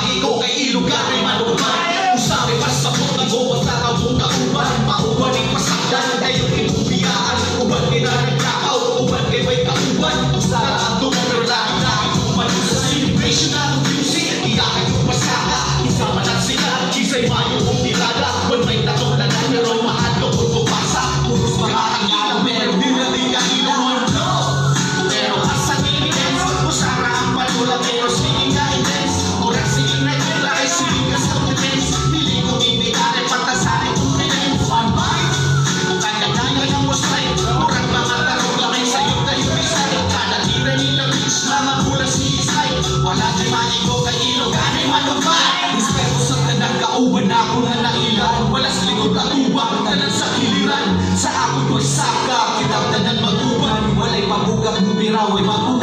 magi ko kay ilugan ay manuban. Usabi pasapot na go basta kabong kauban. Mauban ay pasakdan kayo ibubiyaan. Uban kay nanikakaw, uban kay may kauban. Sa ato pero lagi kuman sa celebration na ng music. Iyakan yung pasaka, isama na sila. Chisay mayo kong tirada. Wal may tatong lanan pero mahal ko kung bumasa. Puros mga kanila pero di na di ka ilawan. No! Pero asang evidence, usara ang palula pero sige nga intense. Mura sige na ila ay sige ka sa defense. Pili ko ibigan ay patasanin kong defense. One mind, kanya-kanya ng mustay. Murang mga tarong lamay sa'yo tayo bisay. Kada tira nila bitch na magulang si Isay. Wala di manigo kay ilugan ay manubay. Respeto sa tanang kauban na ako na nailan. Wala sa likod at ubang tanan sa kiliran. Sa ako'y magsaka, kitang tanan mag-uban. Walay pabugak mo biraway mag